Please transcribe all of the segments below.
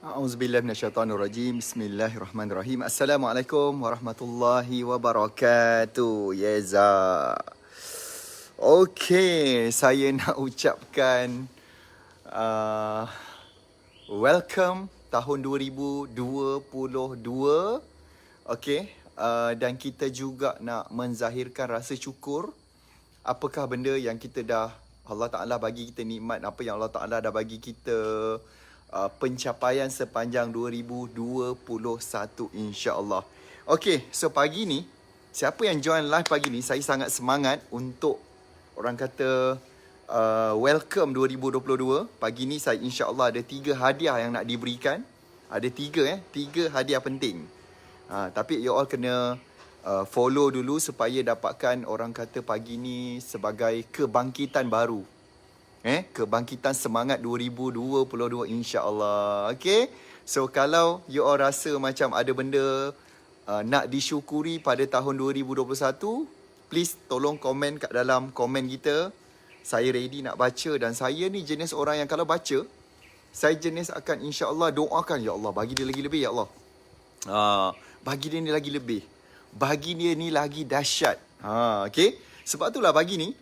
A'udzubillahi minasyaitonirrajim. Bismillahirrahmanirrahim. Assalamualaikum warahmatullahi wabarakatuh. Yeza. Okey, saya nak ucapkan uh, welcome tahun 2022. Okey, dan kita juga nak menzahirkan rasa syukur. Apakah benda yang kita dah, Allah Ta'ala bagi kita nikmat, apa yang Allah Ta'ala dah bagi kita pencapaian sepanjang 2021, insya-Allah. Okey, so pagi ni siapa yang join live pagi ni, saya sangat semangat untuk orang kata welcome 2022. Pagi ni saya insya-Allah ada 3 hadiah yang nak diberikan. Ada 3 hadiah penting. Tapi you all kena follow dulu supaya dapatkan orang kata pagi ni sebagai kebangkitan baru. Kebangkitan semangat 2022 insya-Allah. Okey. So kalau you all rasa macam ada benda nak disyukuri pada tahun 2021, please tolong komen kat dalam komen kita. Saya ready nak baca, dan saya ni jenis orang yang kalau baca, saya jenis akan insya-Allah doakan, ya Allah bagi dia lagi lebih, ya Allah. Bagi dia ni lagi lebih. Bagi dia ni lagi dahsyat. Okey. Sebab itulah pagi ni,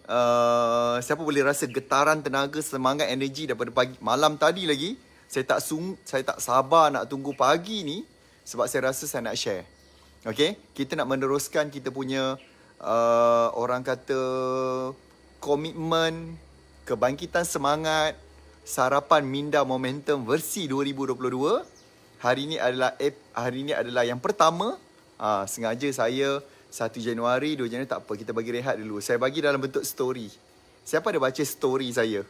siapa boleh rasa getaran tenaga, semangat, energi daripada pagi malam tadi lagi. Saya tak sabar nak tunggu pagi ni sebab saya rasa saya nak share. Okay? Kita nak meneruskan kita punya orang kata komitmen, kebangkitan semangat, sarapan minda momentum versi 2022. Hari ni adalah yang pertama. Sengaja saya 1 Januari, 2 Januari tak apa, kita bagi rehat dulu. Saya bagi dalam bentuk story. Siapa ada baca story saya?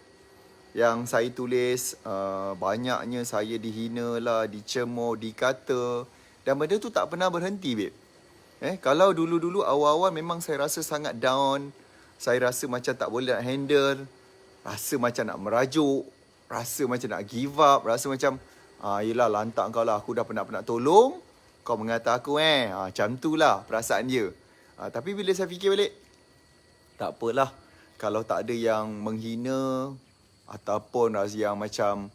Yang saya tulis, banyaknya saya dihina lah, dicemooh, dikata. Dan benda tu tak pernah berhenti, babe. Kalau dulu-dulu awal-awal memang saya rasa sangat down. Saya rasa macam tak boleh nak handle. Rasa macam nak merajuk. Rasa macam nak give up. Rasa macam, yelah lantak kau lah, aku dah penat-penat tolong. Kau mengata aku macam tu lah perasaan dia. Tapi bila saya fikir balik, tak apalah. Kalau tak ada yang menghina ataupun yang macam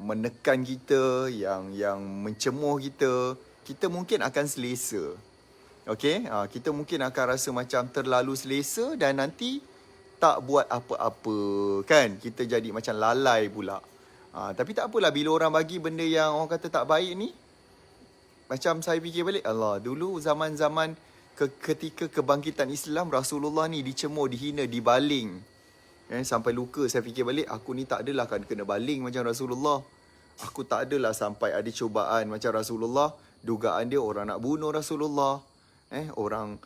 menekan kita, yang mencemooh kita, kita mungkin akan selesa. Okay? Kita mungkin akan rasa macam terlalu selesa dan nanti tak buat apa-apa. Kan? Kita jadi macam lalai pula. Tapi tak apalah bila orang bagi benda yang orang kata tak baik ni. Macam saya fikir balik, Allah, dulu zaman-zaman ketika kebangkitan Islam, Rasulullah ni dicemooh, dihina, dibaling. Sampai luka. Saya fikir balik, aku ni tak adalah kan kena baling macam Rasulullah. Aku tak adalah sampai ada cubaan macam Rasulullah. Dugaan dia orang nak bunuh Rasulullah. Orang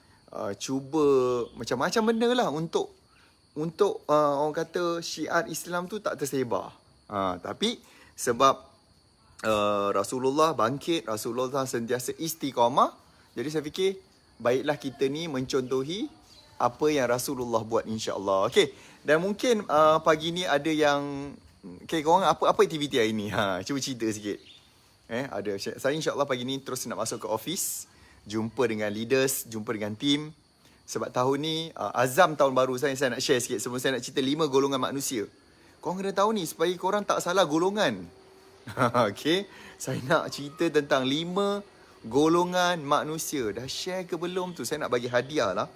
cuba macam-macam benda lah untuk orang kata syiar Islam tu tak tersebar. Tapi sebab Rasulullah bangkit, Rasulullah sentiasa istiqamah. Jadi saya fikir, baiklah kita ni mencontohi apa yang Rasulullah buat, insya-Allah. Okey. Dan mungkin pagi ni ada yang, korang apa aktiviti hari ni? Cuba cerita sikit. Ada. Saya insya-Allah pagi ni terus nak masuk ke office, jumpa dengan leaders, jumpa dengan team. Sebab tahun ni azam tahun baru saya nak share sikit. Sebelum saya nak cerita 5 golongan manusia. Korang kena tahu ni supaya korang tak salah golongan. Okay, saya nak cerita tentang 5 golongan manusia. Dah share ke belum tu? Saya nak bagi hadiah lah.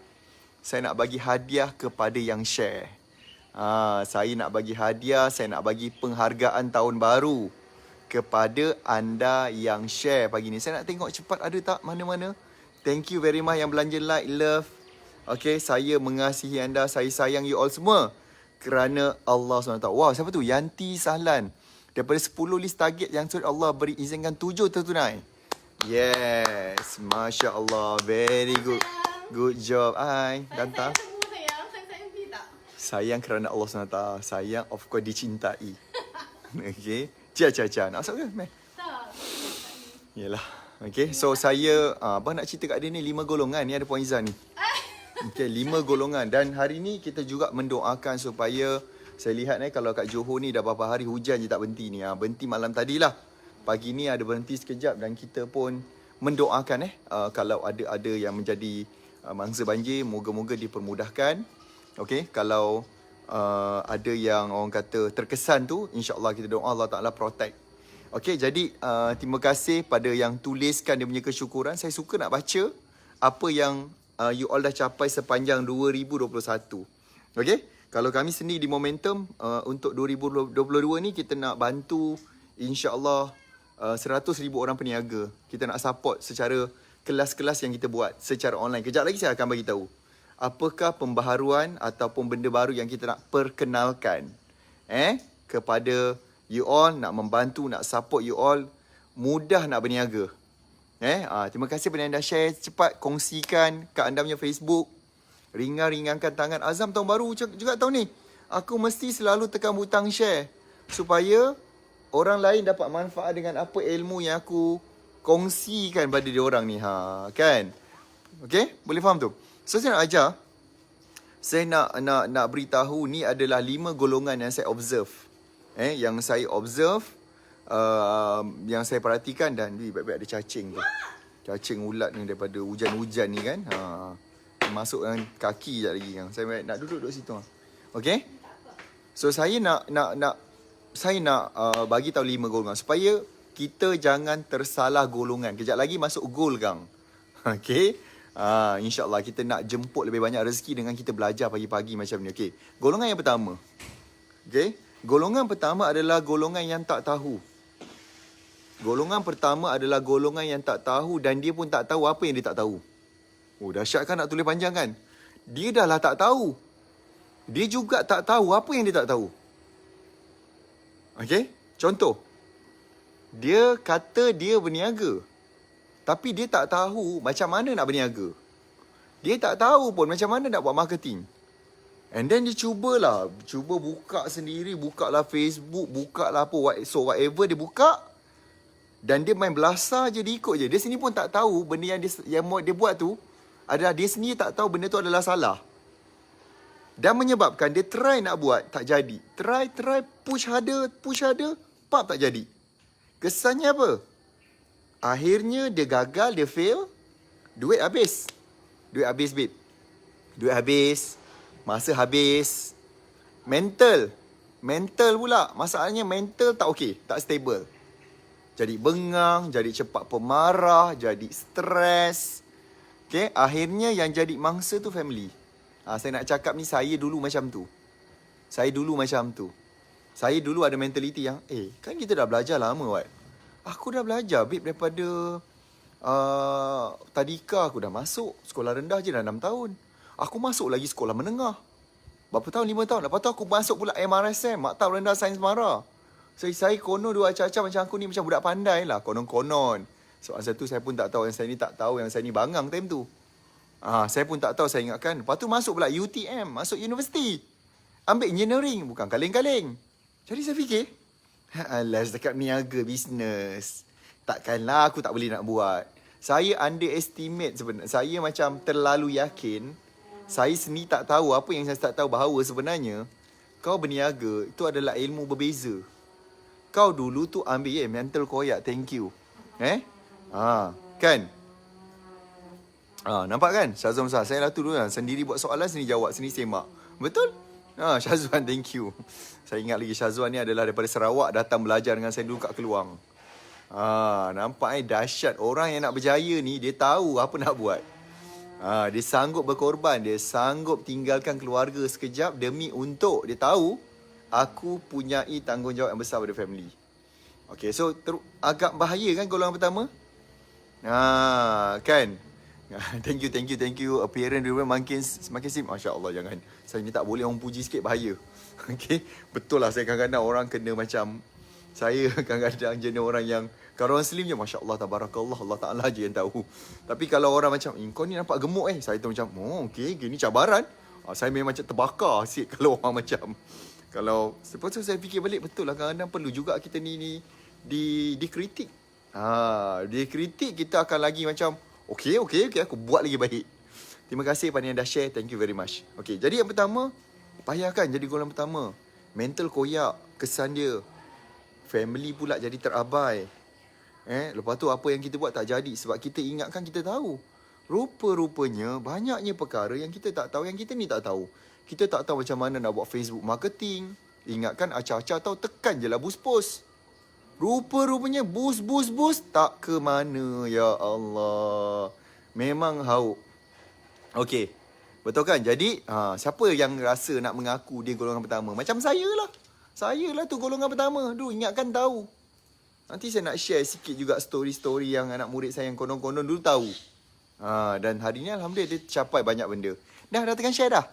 Saya nak bagi hadiah kepada yang share. Saya nak bagi hadiah, saya nak bagi penghargaan tahun baru kepada anda yang share pagi ni. Saya nak tengok cepat ada tak mana-mana. Thank you very much yang belanja like, love. Okay, saya mengasihi anda, saya sayang you all semua. Kerana Allah SWT. Wow, siapa tu? Yanti Sahlan. Daripada 10 list target yang Allah beri izinkan 7 tertunai. Yes. Masya Allah. Very good. Good job. Hai. Danta. Sayang kerana Allah SWT. Sayang of course dicintai. Okay. Cia. Nak masuk ke? Tak. Yelah. Okay. So saya, abang nak cerita kat dia ni 5 golongan. Ni ada Puan Izzah ni. Okay. 5 golongan. Dan hari ni kita juga mendoakan supaya, saya lihat kalau kat Johor ni dah beberapa hari hujan je tak berhenti ni. Berhenti malam tadilah. Pagi ni ada berhenti sekejap dan kita pun mendoakan kalau ada yang menjadi mangsa banjir, moga-moga dipermudahkan. Okey, kalau ada yang orang kata terkesan tu, insya-Allah kita doa Allah Taala protect. Okey, jadi terima kasih pada yang tuliskan dia punya kesyukuran. Saya suka nak baca apa yang you all dah capai sepanjang 2021. Okey, kalau kami sendiri di Momentum untuk 2022 ni kita nak bantu insya-Allah 100,000 orang peniaga. Kita nak support secara kelas-kelas yang kita buat secara online. Kejap lagi saya akan bagi tahu apakah pembaharuan ataupun benda baru yang kita nak perkenalkan kepada you all, nak membantu, nak support you all mudah nak berniaga. Terima kasih kepada yang dah share. Cepat kongsikan kat anda punya Facebook. Ringankan tangan. Azam tahun baru juga tahun ni. Aku mesti selalu tekan butang share supaya orang lain dapat manfaat dengan apa ilmu yang aku kongsikan pada dia orang ni. Kan? Okay? Boleh faham tu? So saya nak ajar. Saya nak beritahu ni adalah 5 golongan yang saya observe. Yang saya observe, yang saya perhatikan dan baik-baik ada cacing tu. Cacing ulat ni daripada hujan-hujan ni kan. Masuk dengan kaki sekejap lagi kan. Saya nak duduk situ. Okay? So saya nak bagi tahu 5 golongan supaya kita jangan tersalah golongan. Kejap lagi masuk goal gang. Okay? InsyaAllah kita nak jemput lebih banyak rezeki dengan kita belajar pagi-pagi macam ni. Okay? Golongan yang pertama. Okay? Golongan pertama adalah golongan yang tak tahu. Golongan pertama adalah golongan yang tak tahu dan dia pun tak tahu apa yang dia tak tahu. Oh, dahsyat kan nak tulis panjang kan? Dia dah lah tak tahu. Dia juga tak tahu apa yang dia tak tahu. Okey? Contoh. Dia kata dia berniaga. Tapi dia tak tahu macam mana nak berniaga. Dia tak tahu pun macam mana nak buat marketing. And then dia cuba buka sendiri, buka lah Facebook, buka lah apa, so whatever dia buka. Dan dia main belasah je, dia ikut je. Dia sendiri pun tak tahu benda yang dia buat tu adalah dia sendiri tak tahu benda tu adalah salah. Dan menyebabkan dia try nak buat, tak jadi. Try, push harder, pap tak jadi. Kesannya apa? Akhirnya dia gagal, dia fail. Duit habis, babe. Duit habis. Masa habis. Mental pula. Masalahnya mental tak okey, tak stable. Jadi bengang, jadi cepat pemarah, jadi stres. Okay? Akhirnya yang jadi mangsa tu family. Saya nak cakap ni, saya dulu macam tu. Saya dulu ada mentaliti yang, kan kita dah belajar lama, Wat. Aku dah belajar, babe, daripada tadika aku dah masuk. Sekolah rendah je dah 6 tahun. Aku masuk lagi sekolah menengah. Berapa tahun? 5 tahun. Lepas tu aku masuk pula MRSM, Maktab Rendah Sains Mara. So, saya konon dua acah-acah macam aku ni macam budak pandai lah. Konon-konon. So, masa tu saya pun tak tahu. Yang saya ni tak tahu. Yang saya ni bangang time tu. Saya pun tak tahu, saya ingatkan. Lepas tu masuk pula UTM. Masuk universiti. Ambil engineering. Bukan kaleng-kaleng. Jadi saya fikir, alah, dekat niaga bisnes. Takkanlah aku tak boleh nak buat. Saya underestimate sebenarnya. Saya macam terlalu yakin. Saya sendiri tak tahu apa yang saya tak tahu, bahawa sebenarnya kau berniaga itu adalah ilmu berbeza. Kau dulu tu ambil mental koyak, thank you. Kan? Nampak kan? Syazwan Musa, saya lah tu dulu kan. Sendiri buat soalan, sendiri jawab, sendiri semak. Betul? Syazwan, thank you. Saya ingat lagi Syazwan ni adalah daripada Sarawak, datang belajar dengan saya dulu kat Keluang. Nampak dahsyat. Orang yang nak berjaya ni, dia tahu apa nak buat. Dia sanggup berkorban. Dia sanggup tinggalkan keluarga sekejap demi untuk dia tahu aku punyai tanggungjawab yang besar pada family. Okay, so agak bahaya kan golongan pertama? Kan? Thank you. Appearance dia makin sip. Masya Allah, jangan. Saya ni tak boleh orang puji sikit, bahaya. Okay, betul lah, saya kadang-kadang orang kena macam saya kadang-kadang jenis orang yang, kalau orang Muslim je, Masya Allah, Tabarakallah, Allah Ta'ala je yang tahu. Tapi kalau orang macam, kau ni nampak gemuk saya tu macam, okay, ni cabaran. Saya memang macam terbakar sikit kalau orang macam. Kalau, lepas tu saya fikir balik, betul lah, kadang-kadang perlu juga kita ni dikritik. Dikritik, kita akan lagi macam, okay, aku buat lagi baik. Terima kasih pada yang dah share, thank you very much. Okay, jadi yang pertama, payah kan jadi golongan pertama. Mental koyak, kesan dia. Family pula jadi terabai. Lepas tu apa yang kita buat tak jadi. Sebab kita ingatkan kita tahu. Rupa-rupanya banyaknya perkara yang kita tak tahu, yang kita ni tak tahu. Kita tak tahu macam mana nak buat Facebook marketing. Ingatkan acah-acah tahu, tekan je lah boost post. Rupa-rupanya bus tak ke mana. Ya Allah. Memang hauk. Okey. Betul kan? Jadi, siapa yang rasa nak mengaku dia golongan pertama? Macam saya lah. Saya lah tu golongan pertama. Duh, ingatkan tahu. Nanti saya nak share sikit juga story-story yang anak murid saya yang konon-konon dulu tahu. Dan hari ni Alhamdulillah dia capai banyak benda. Dah tekan share dah?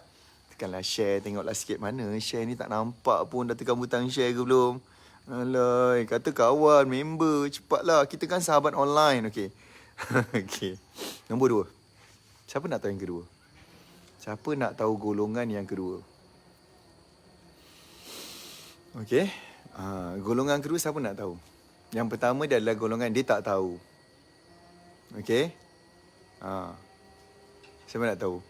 Tekanlah share, tengoklah sikit mana. Share ni tak nampak pun dah tekan butang share ke belum. Alay, kata kawan, member. Cepatlah, kita kan sahabat online. Okey. Okey. Nombor 2. Siapa nak tahu yang kedua? Siapa nak tahu golongan yang kedua? Okey. Golongan kedua siapa nak tahu? Yang pertama dia adalah golongan dia tak tahu. Okey. Siapa nak tahu?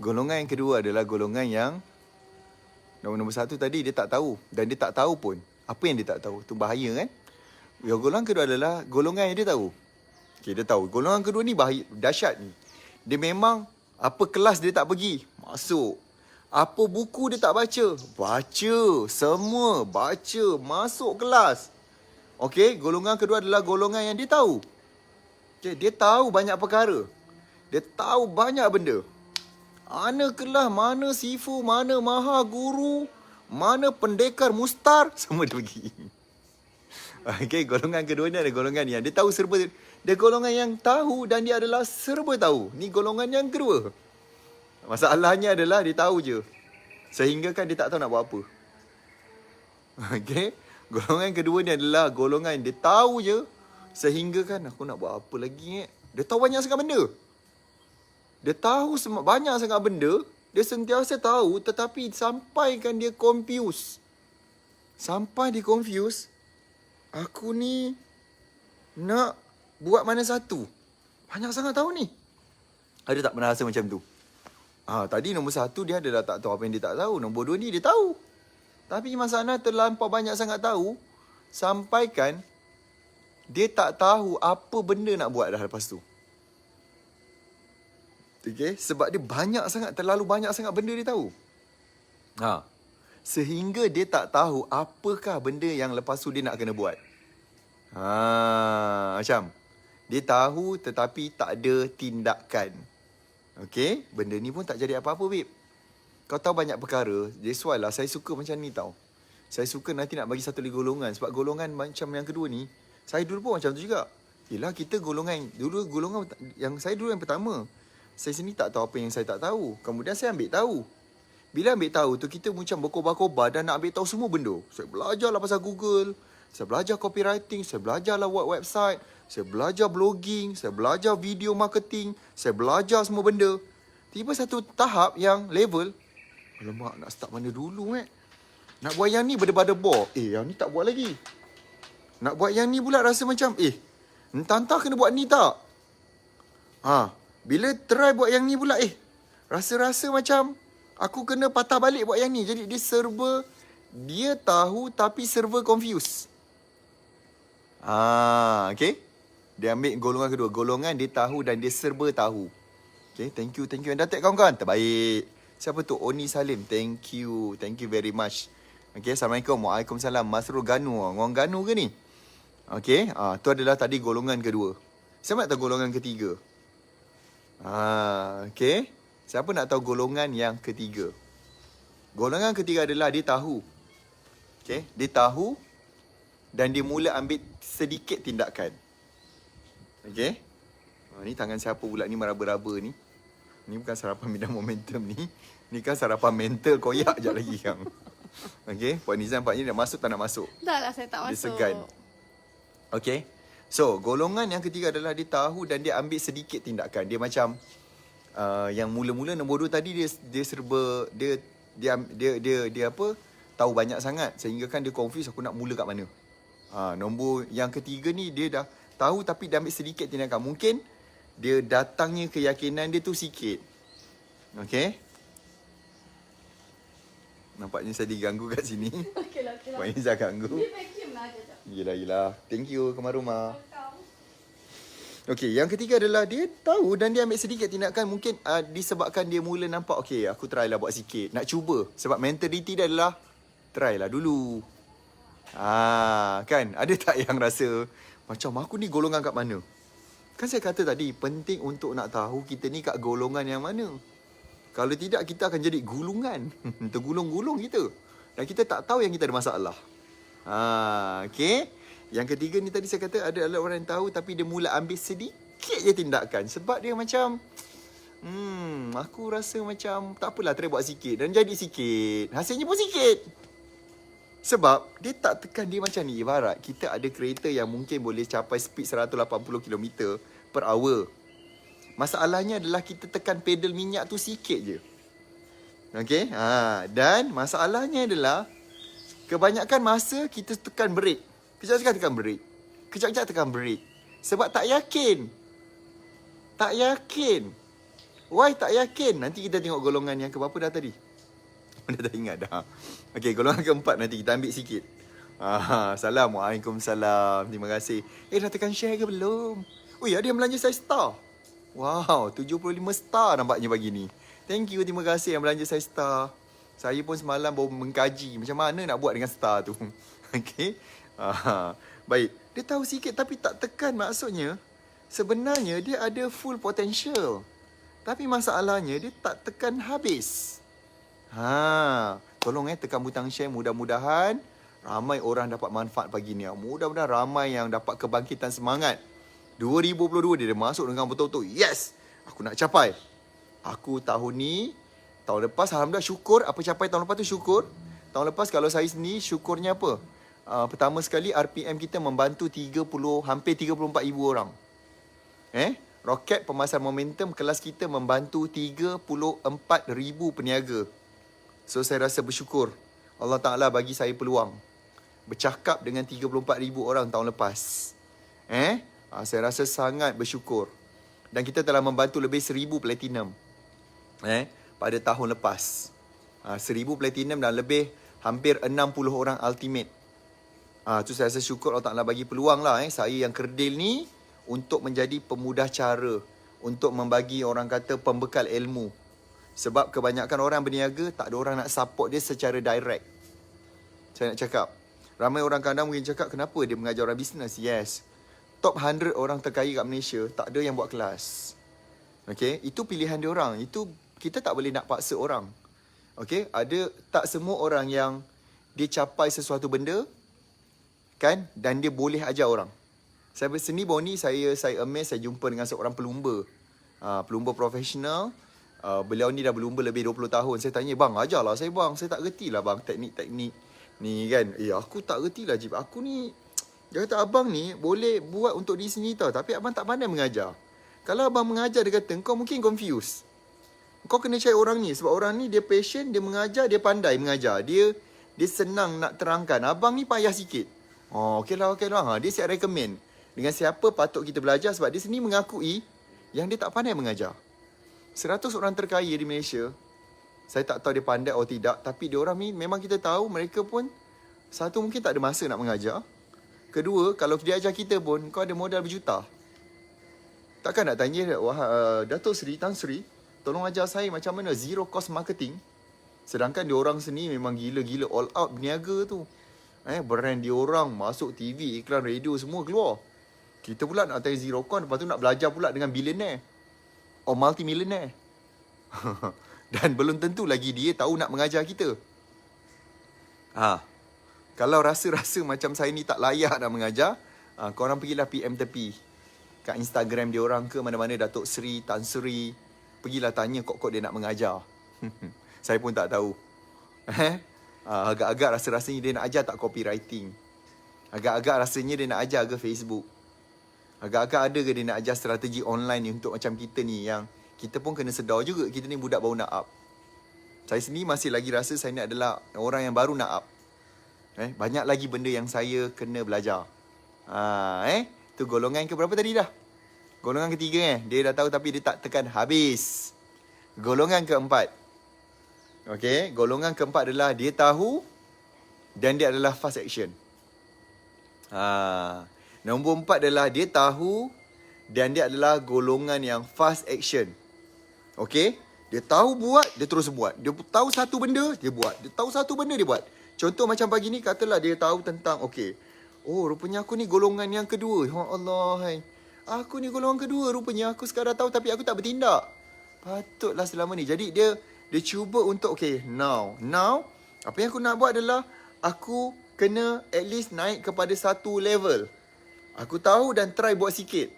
Golongan yang kedua adalah golongan yang nombor 1 tadi dia tak tahu. Dan dia tak tahu pun. Apa yang dia tak tahu? Tu bahaya kan? Yang golongan kedua adalah golongan yang dia tahu. Okey, dia tahu. Golongan kedua ni bahaya, dahsyat ni. Dia memang apa kelas dia tak pergi, masuk. Apa buku dia tak baca, baca. Semua baca, masuk kelas. Okey, golongan kedua adalah golongan yang dia tahu. Okey, dia tahu banyak perkara. Dia tahu banyak benda. Mana kelas, mana sifu, mana maha guru, mana pendekar mustar, semua dia pergi. Okey, golongan kedua ni ada golongan yang dia tahu serba. Dia golongan yang tahu dan dia adalah serba tahu. Ni golongan yang kedua. Masalahnya adalah dia tahu je. Sehingga kan dia tak tahu nak buat apa. Okey, golongan kedua ni adalah golongan yang dia tahu je. Sehingga kan aku nak buat apa lagi. Dia tahu banyak sangat benda. Dia tahu banyak sangat benda. Dia sentiasa tahu tetapi sampai kan dia confuse. Sampai dia confuse. Aku ni nak buat mana satu? Banyak sangat tahu ni. Ada tak pernah rasa macam tu? Tadi nombor 1 dia adalah tak tahu apa yang dia tak tahu. Nombor 2 ni dia tahu. Tapi masalah terlampau banyak sangat tahu. Sampaikan dia tak tahu apa benda nak buat dah lepas tu. Okay? Sebab dia terlalu banyak sangat benda dia tahu. Sehingga dia tak tahu apakah benda yang lepas tu dia nak kena buat. Macam dia tahu tetapi tak ada tindakan. Okey, benda ni pun tak jadi apa-apa, babe. Kau tahu banyak perkara. That's why lah saya suka macam ni tau. Saya suka nanti nak bagi satu lagi golongan. Sebab golongan macam yang kedua ni, saya dulu pun macam tu juga. Yelah, kita golongan yang saya dulu yang pertama. Saya sendiri tak tahu apa yang saya tak tahu. Kemudian saya ambil tahu. Bila ambil tahu tu, kita macam berkobar-kobar dan nak ambil tahu semua benda. Saya belajarlah pasal Google. Saya belajar copywriting. Saya belajarlah buat website. Saya belajar blogging. Saya belajar video marketing. Saya belajar semua benda. Tiba satu tahap yang level. Alamak, nak start mana dulu Nak buat yang ni berdebar-debar. Yang ni tak buat lagi. Nak buat yang ni pula rasa macam, entah-entah kena buat ni tak? Bila try buat yang ni pula, rasa-rasa macam aku kena patah balik buat yang ni. Jadi dia tahu tapi server confused. Okay. Dia ambil golongan kedua. Golongan dia tahu dan dia serba tahu. Okay, thank you. Anda tag kawan-kawan. Terbaik. Siapa tu? Oni Salim. Thank you very much. Okay, Assalamualaikum. Waalaikumsalam. Masrul Ganu. Orang Ganu ke ni? Okay, tu adalah tadi golongan kedua. Siapa nak tahu golongan ketiga? Okay. Siapa nak tahu golongan yang ketiga? Golongan ketiga adalah dia tahu. Okay, dia tahu dan dia mula ambil sedikit tindakan. Okay. Ni tangan siapa pula ni meraba-raba ni? Ni bukan sarapan bidang momentum ni. Ni kan sarapan mental koyak je lagi yang. Okay. Puan Nizam Pak ni nak masuk tak nak masuk? Tak lah, saya tak masuk. Dia segan. Okay. So, golongan yang ketiga adalah dia tahu dan dia ambil sedikit tindakan. Dia macam yang mula-mula nombor 2 tadi dia serba dia apa? Tahu banyak sangat sehingga kan dia confuse aku nak mula kat mana. Nombor yang ketiga ni dia dah tahu tapi dia ambil sedikit tindakan. Mungkin dia datangnya keyakinan dia tu sikit. Okay. Nampaknya saya diganggu kat sini. Okeylah. Puan Izzah ganggu. Dia vacuum lah je. Yelah. Thank you, Kemar Rumah. Okey, yang ketiga adalah dia tahu dan dia ambil sedikit tindakan. Mungkin disebabkan dia mula nampak, okey, aku try lah buat sikit. Nak cuba. Sebab mentality dia adalah, try lah dulu. Kan? Ada tak yang rasa macam aku ni golongan kat mana? Kan saya kata tadi, penting untuk nak tahu kita ni kat golongan yang mana. Kalau tidak, kita akan jadi gulungan. Tergulung-gulung kita. Dan kita tak tahu yang kita ada masalah. Okay. Yang ketiga ni tadi saya kata ada orang yang tahu tapi dia mula ambil sedikit je tindakan. Sebab dia macam, aku rasa macam tak apalah, try buat sikit. Dan jadi sikit. Hasilnya pun sikit. Sebab dia tak tekan dia macam ni. Ibarat kita ada kereta yang mungkin boleh capai speed 180 km per hour. Masalahnya adalah kita tekan pedal minyak tu sikit je. Okay. Dan masalahnya adalah kebanyakan masa kita tekan brake. Kejap-kejap tekan brake. Kejap-kejap tekan brake. Sebab tak yakin. Tak yakin. Why tak yakin? Nanti kita tengok golongan yang ke berapa dah tadi. Dah tak ingat dah. Okay, golongan keempat nanti kita ambil sikit. Assalamualaikum. Terima kasih. Dah tekan share ke belum? Ui, ada yang belanja saya star. Wow, 75 star nampaknya pagi ni. Thank you, terima kasih yang belanja saya star. Saya pun semalam baru mengkaji macam mana nak buat dengan star tu. Okay. Baik. Dia tahu sikit tapi tak tekan, maksudnya sebenarnya dia ada full potential. Tapi masalahnya dia tak tekan habis. Tolong tekan butang share. Mudah-mudahan ramai orang dapat manfaat pagi ni. Mudah-mudahan ramai yang dapat kebangkitan semangat. 2022 dia masuk dengan betul-betul. Yes, aku nak capai. Aku tahun ni, tahun lepas alhamdulillah syukur. Apa capai tahun lepas tu syukur. Tahun lepas kalau saya sendiri syukurnya apa? Pertama sekali RPM kita membantu hampir 34,000 orang. Roket pemasaran momentum kelas kita membantu 34,000 peniaga. So saya rasa bersyukur. Allah Ta'ala bagi saya peluang bercakap dengan 34,000 orang tahun lepas. Saya rasa sangat bersyukur. Dan kita telah membantu lebih 1,000 platinum pada tahun lepas. 1,000 platinum dan lebih hampir 60 orang ultimate. Tu saya rasa syukur Allah Ta'ala bagi peluang lah saya yang kerdil ni untuk menjadi pemudah cara, untuk membagi orang kata pembekal ilmu. Sebab kebanyakan orang berniaga tak ada orang nak support dia secara direct. Saya nak cakap, ramai orang kadang mungkin cakap kenapa dia mengajar orang bisnes. Yes, top 100 orang terkaya kat Malaysia tak ada yang buat kelas. Okay, itu pilihan dia orang. Itu kita tak boleh nak paksa orang. Okay, ada tak semua orang yang dia capai sesuatu benda kan, dan dia boleh ajar orang. Saya sendiri baru ni saya amazed, saya jumpa dengan seorang pelumba. Pelumba profesional. Beliau ni dah berlumba lebih 20 tahun. Saya tanya, bang ajarlah saya bang. Saya tak reti lah bang teknik-teknik ni kan. Aku tak reti lah Jib. Aku ni, dia kata abang ni boleh buat untuk di sini tau. Tapi abang tak pandai mengajar. Kalau abang mengajar dia kata, kau mungkin confused. Kau kena cari orang ni. Sebab orang ni dia patient, dia mengajar, dia pandai mengajar. Dia senang nak terangkan. Abang ni payah sikit. Okey lah. Dia siap recommend dengan siapa patut kita belajar. Sebab dia sendiri mengakui yang dia tak pandai mengajar. 100 orang terkaya di Malaysia, saya tak tahu dia pandai atau tidak, tapi dia orang ni memang kita tahu mereka pun, satu mungkin tak ada masa nak mengajar. Kedua, kalau dia ajar kita pun, kau ada modal berjuta. Takkan nak tanya, Datuk Seri, Tan Sri, tolong ajar saya macam mana zero cost marketing. Sedangkan dia orang sini memang gila-gila all out berniaga tu. Brand dia orang masuk TV, iklan radio semua keluar. Kita pula nak tanya zero cost, lepas tu nak belajar pula dengan billionaire. Multi-millionaire. Dan belum tentu lagi dia tahu nak mengajar kita. Kalau rasa-rasa macam saya ni tak layak nak mengajar, korang pergilah PM tepi kat Instagram dia orang ke mana-mana, Datuk Seri, Tan Sri. Pergilah tanya kok dia nak mengajar. Saya pun tak tahu. Agak-agak rasa-rasanya dia nak ajar tak copywriting. Agak-agak rasanya dia nak ajar ke Facebook. Agak-agak ada ke dia nak ajar strategi online ni untuk macam kita ni, yang kita pun kena sedar juga kita ni budak baru nak up. Saya sendiri masih lagi rasa saya ni adalah orang yang baru nak up. Banyak lagi benda yang saya kena belajar. Tu golongan ke berapa tadi dah? Golongan ketiga dia dah tahu tapi dia tak tekan habis. Golongan keempat. Okey, golongan keempat adalah dia tahu dan dia adalah fast action. Nombor 4 adalah dia tahu dan dia adalah golongan yang fast action. Okey? Dia tahu buat, dia terus buat. Dia tahu satu benda, dia buat. Dia tahu satu benda, dia buat. Contoh macam pagi ni, katalah dia tahu tentang, okey, oh rupanya aku ni golongan yang kedua. Ya Allah, hai. Aku ni golongan kedua rupanya. Aku sekarang tahu tapi aku tak bertindak. Patutlah selama ni. Jadi dia cuba untuk, okey, now apa yang aku nak buat adalah aku kena at least naik kepada satu level. Aku tahu dan try buat sikit.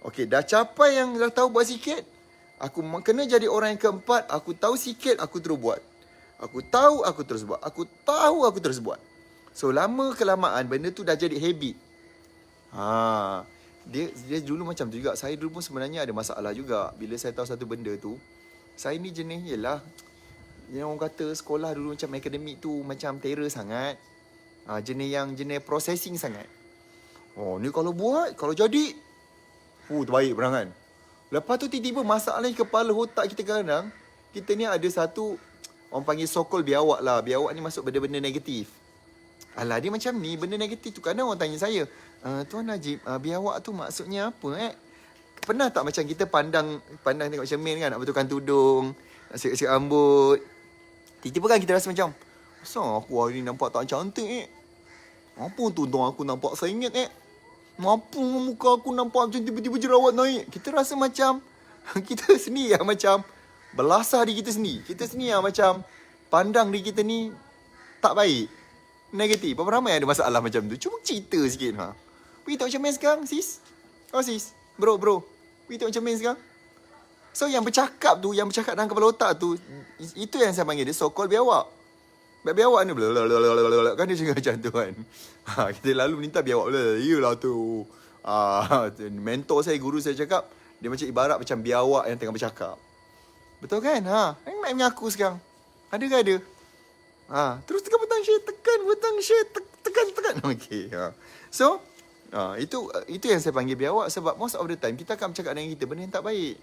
Okey, dah capai yang dah tahu buat sikit, aku kena jadi orang yang keempat. Aku tahu sikit, aku terus buat. Aku tahu, aku terus buat. Aku tahu, aku terus buat. So, lama kelamaan benda tu dah jadi habit. Dia dulu macam tu juga. Saya dulu pun sebenarnya ada masalah juga. Bila saya tahu satu benda tu, saya ni jenis, yelah, yang orang kata sekolah dulu macam akademik tu macam terror sangat. Jenis processing sangat. Oh, ni kalau buat, kalau jadi, terbaik berangan. Lepas tu tiba-tiba masalah ni kepala otak kita kadang, kita ni ada satu, orang panggil sokol biawak lah. Biawak ni masuk benda-benda negatif. Alah, dia macam ni, benda negatif tu. Kadang orang tanya saya, Tuan Najib, biawak tu maksudnya apa Pernah tak macam kita pandang tengok cermin kan, nak betulkan tudung, nak sikat rambut. Tiba-tiba kan kita rasa macam, asal aku hari ni nampak tak cantik Apa tu aku nampak sengit Apa muka aku nampak macam tiba-tiba jerawat naik. Kita rasa macam kita sendiri yang macam belasah diri kita sendiri. Kita sendiri yang macam pandang diri kita ni tak baik, negatif. Berapa ramai ada masalah macam tu. Cuma cerita sikit. Pergi tengok cermin sekarang, sis. Oh sis, bro. Pergi tengok cermin sekarang. So yang bercakap dalam kepala otak tu, itu yang saya panggil dia so-called biawak. Biawak ni blablabla kan dia cakap macam tu kan. Kita lalu minta biawak iyalah tu. Mentor saya, guru saya cakap, dia macam ibarat macam biawak yang tengah bercakap. Betul kan? Ini nak mengaku sekarang. Ada ke ada? Terus tekan butang share, tekan. Okey. So, itu yang saya panggil biawak, sebab most of the time kita akan bercakap dengan kita benda yang tak baik.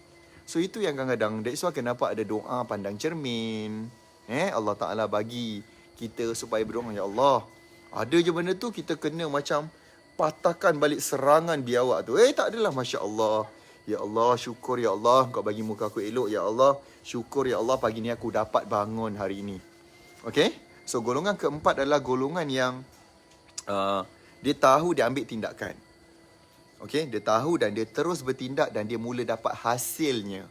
So itu yang kadang-kadang, that's why kenapa ada doa pandang cermin. Allah Ta'ala bagi kita supaya berdoa, ya Allah, ada je benda tu kita kena macam patahkan balik serangan biawak tu. Tak adalah, Masya Allah. Ya Allah, syukur ya Allah kau bagi muka aku elok. Ya Allah, syukur ya Allah pagi ni aku dapat bangun hari ini. Okay? So golongan keempat adalah golongan yang dia tahu dia ambil tindakan. Okay? Dia tahu dan dia terus bertindak dan dia mula dapat hasilnya.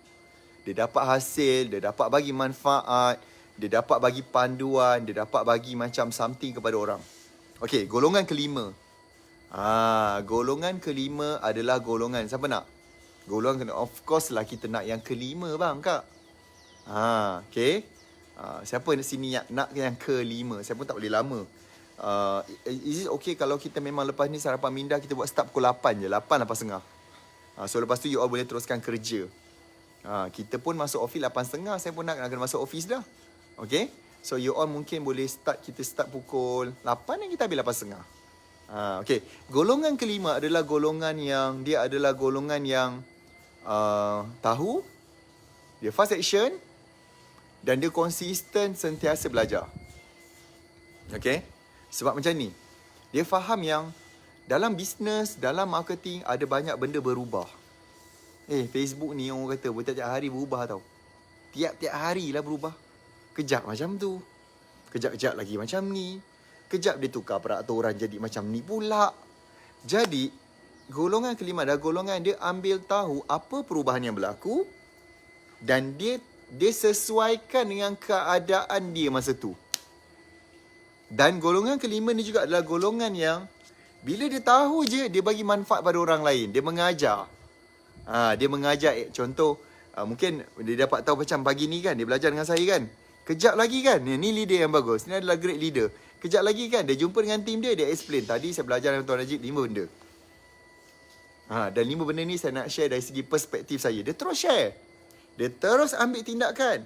Dia dapat hasil, dia dapat bagi manfaat, dia dapat bagi panduan, dia dapat bagi macam something kepada orang. Okay, golongan kelima. Golongan kelima adalah golongan, siapa nak? Golongan, of course lah kita nak yang kelima bang, kak. Okay. Siapa di sini nak yang kelima? Saya pun tak boleh lama. Is it okay kalau kita memang lepas ni sarapan minda kita buat start pukul 8 je, 8:30. So lepas tu you all boleh teruskan kerja. Kita pun masuk office 8:30, saya pun nak kena masuk office dah. Okay. So you all mungkin boleh kita start pukul 8 dan kita habis 8:30. Okay. Golongan kelima adalah golongan yang tahu, dia fast action dan dia konsisten sentiasa belajar. Okay. Sebab macam ni, dia faham yang dalam bisnes, dalam marketing ada banyak benda berubah. Facebook ni orang kata tiap-tiap hari berubah tau. Tiap-tiap hari lah berubah. Kejap macam tu, kejap-kejap lagi macam ni, kejap dia tukar peraturan jadi macam ni pula. Jadi golongan kelima adalah golongan dia ambil tahu apa perubahan yang berlaku dan dia sesuaikan dengan keadaan dia masa tu. Dan golongan kelima ni juga adalah golongan yang bila dia tahu je, dia bagi manfaat pada orang lain. Dia mengajar. Dia mengajar. Contoh, mungkin dia dapat tahu macam pagi ni kan, dia belajar dengan saya kan. Kejap lagi kan, ni leader yang bagus. Ni adalah great leader. Kejap lagi kan, dia jumpa dengan tim dia, dia explain. Tadi saya belajar dengan Tuan Najib 5 benda. Dan 5 benda ni saya nak share dari segi perspektif saya. Dia terus share. Dia terus ambil tindakan.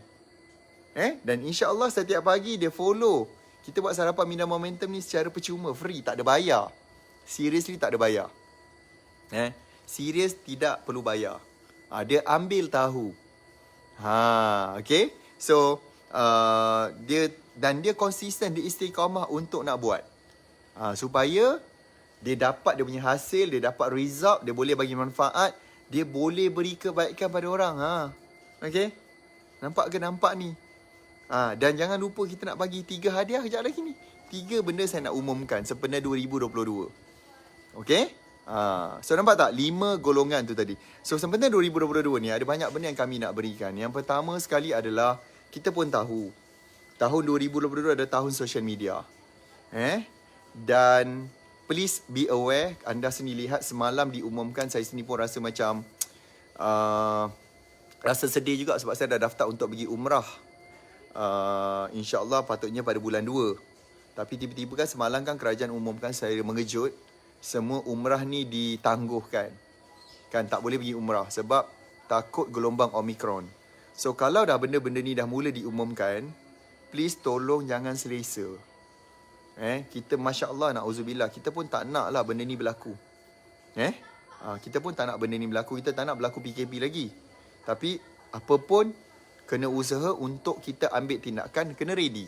Dan insya-Allah setiap pagi dia follow. Kita buat sarapan minda momentum ni secara percuma, free, tak ada bayar. Seriously tak ada bayar. Serius tidak perlu bayar. Dia ambil tahu. Okay. So dia konsisten, dia istiqamah untuk nak buat. Supaya dia dapat dia punya hasil, dia dapat result, dia boleh bagi manfaat, dia boleh beri kebaikan pada orang. Okay. Nampak ke? Nampak ni. Dan jangan lupa kita nak bagi 3 hadiah kejap lagi ni. 3 benda saya nak umumkan sepenuh 2022. Okay? So nampak tak? 5 golongan tu tadi. So sepenuh 2022 ni ada banyak benda yang kami nak berikan. Yang pertama sekali adalah, kita pun tahu tahun 2022 adalah tahun social media. Dan please be aware, anda sendiri lihat semalam diumumkan, saya sendiri pun rasa macam rasa sedih juga sebab saya dah daftar untuk pergi umrah. InsyaAllah patutnya pada bulan 2. Tapi tiba-tiba kan semalam kan kerajaan umumkan, saya mengejut, semua umrah ni ditangguhkan. Kan tak boleh pergi umrah sebab takut gelombang Omicron. So kalau dah benda-benda ni dah mula diumumkan, please tolong jangan selesa. Kita Masya Allah, na'udzubillah, kita pun tak nak lah benda ni berlaku. Kita pun tak nak benda ni berlaku. Kita tak nak berlaku PKP lagi. Tapi apa pun kena usaha untuk kita ambil tindakan, kena ready.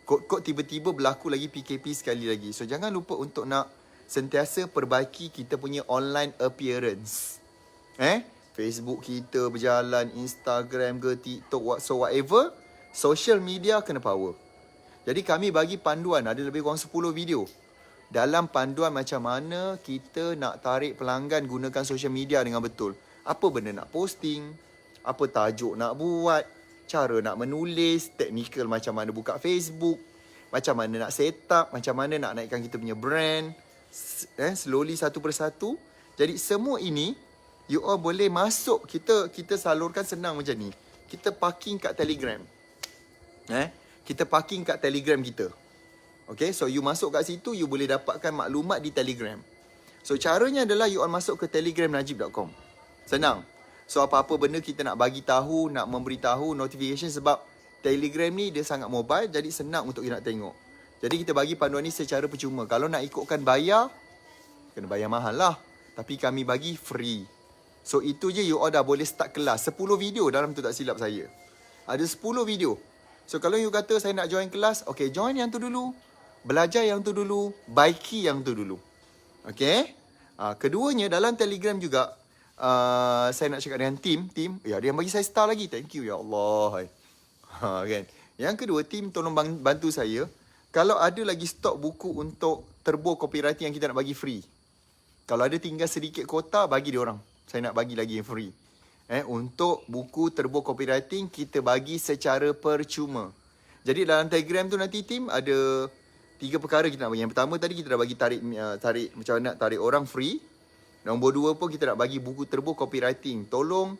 Kod-kod tiba-tiba berlaku lagi PKP sekali lagi. So jangan lupa untuk nak sentiasa perbaiki kita punya online appearance. Facebook kita berjalan, Instagram ke TikTok, whatever, social media kena power. Jadi kami bagi panduan, ada lebih kurang 10 video. Dalam panduan macam mana kita nak tarik pelanggan gunakan social media dengan betul. Apa benda nak posting, apa tajuk nak buat, cara nak menulis, teknikal macam mana buka Facebook, macam mana nak set up, macam mana nak naikkan kita punya brand, slowly satu persatu. Jadi semua ini you all boleh masuk, kita salurkan senang macam ni. Kita parking kat Telegram. Kita parking kat Telegram kita. Okay, so you masuk kat situ, you boleh dapatkan maklumat di Telegram. So caranya adalah you all masuk ke telegramnajib.com. Senang. So apa-apa benda kita nak bagi tahu, nak memberitahu notification, sebab Telegram ni dia sangat mobile, jadi senang untuk kita nak tengok. Jadi kita bagi panduan ni secara percuma. Kalau nak ikutkan bayar, kena bayar mahal lah. Tapi kami bagi free. So itu je you all dah boleh start kelas. 10 video dalam tu tak silap saya. Ada 10 video. So kalau you kata saya nak join kelas, okay, join yang tu dulu. Belajar yang tu dulu. Baiki yang tu dulu. Okay. Keduanya dalam Telegram juga, saya nak cakap dengan tim. Ya, dia yang bagi saya star lagi. Thank you ya Allah. Kan. Yang kedua, tim tolong bantu saya. Kalau ada lagi stok buku untuk turbo copywriting yang kita nak bagi free. Kalau ada tinggal sedikit kota, bagi dia orang. Saya nak bagi lagi yang free. Untuk buku turbo copywriting, kita bagi secara percuma. Jadi dalam Telegram tu nanti tim ada 3 perkara kita nak bagi. Yang pertama tadi kita dah bagi tarik macam mana nak tarik orang free. Nombor 2 pun kita nak bagi buku turbo copywriting. Tolong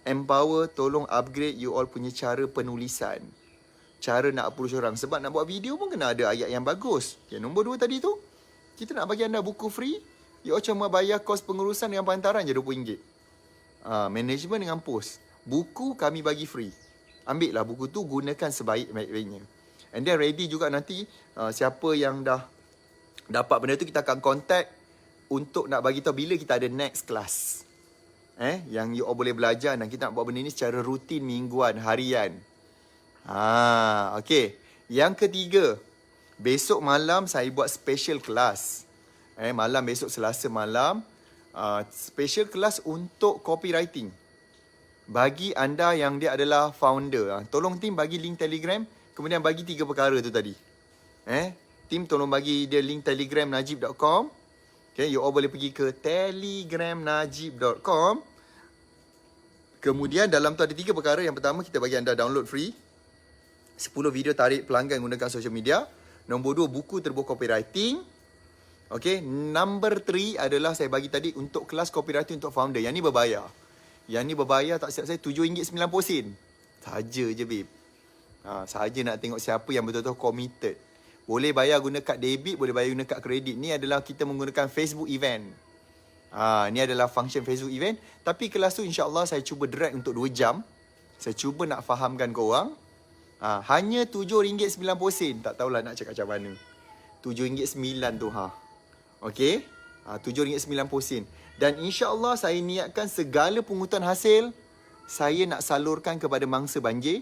empower, tolong upgrade you all punya cara penulisan. Cara nak approach orang. Sebab nak buat video pun kena ada ayat yang bagus. Yang nombor 2 tadi tu, kita nak bagi anda buku free. You all cuma bayar kos pengurusan dengan pantaran je RM20. Management dengan post. Buku kami bagi free. Ambil lah buku tu, gunakan sebaik-baiknya. And then ready juga nanti, siapa yang dah dapat benda tu, kita akan contact untuk nak bagi tahu bila kita ada next class. Yang you all boleh belajar, dan kita nak buat benda ni secara rutin, mingguan, harian. Okay. Yang ketiga, besok malam saya buat special class. Malam besok Selasa malam, special class untuk copywriting. Bagi anda yang dia adalah founder, tolong tim bagi link Telegram, kemudian bagi 3 perkara tu tadi. Tim tolong bagi dia link telegramnajib.com. Okay, you all boleh pergi ke telegramnajib.com. Kemudian dalam tu ada 3 perkara. Yang pertama, kita bagi anda download free 10 video tarik pelanggan gunakan social media. Nombor 2, buku turbo copywriting. Okay, number 3 adalah saya bagi tadi untuk kelas copywriting untuk founder. Yang ni berbayar. Yang ni berbayar, tak silap saya RM7.90. Saja je babe. Saja nak tengok siapa yang betul-betul committed. Boleh bayar guna kad debit, boleh bayar guna kad kredit. Ni adalah kita menggunakan Facebook event. Ni adalah function Facebook event. Tapi kelas tu insyaAllah saya cuba drag untuk 2 jam. Saya cuba nak fahamkan korang. Hanya RM7.90. Tak tahulah nak cakap macam mana. RM7.9 tu Okay. RM7.90. Dan insyaAllah saya niatkan segala pungutan hasil saya nak salurkan kepada mangsa banjir.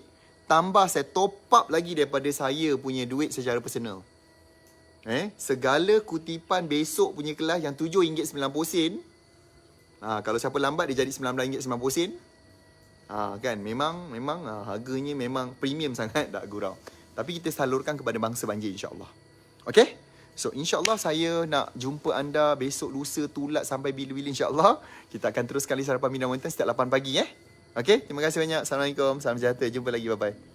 Tambah saya top up lagi daripada saya punya duit secara personal. Segala kutipan besok punya kelas yang RM7.90. Kalau siapa lambat dia jadi RM19.90. Kan memang harganya memang premium sangat, tak gurau. Tapi kita salurkan kepada bangsa banjir insya-Allah. Okay? So insyaAllah saya nak jumpa anda besok, lusa, tulat sampai bila-bila insyaAllah. Kita akan teruskan list harapan minat wanita setiap 8 pagi Okay? Terima kasih banyak. Assalamualaikum. Salam sejahtera. Jumpa lagi. Bye-bye.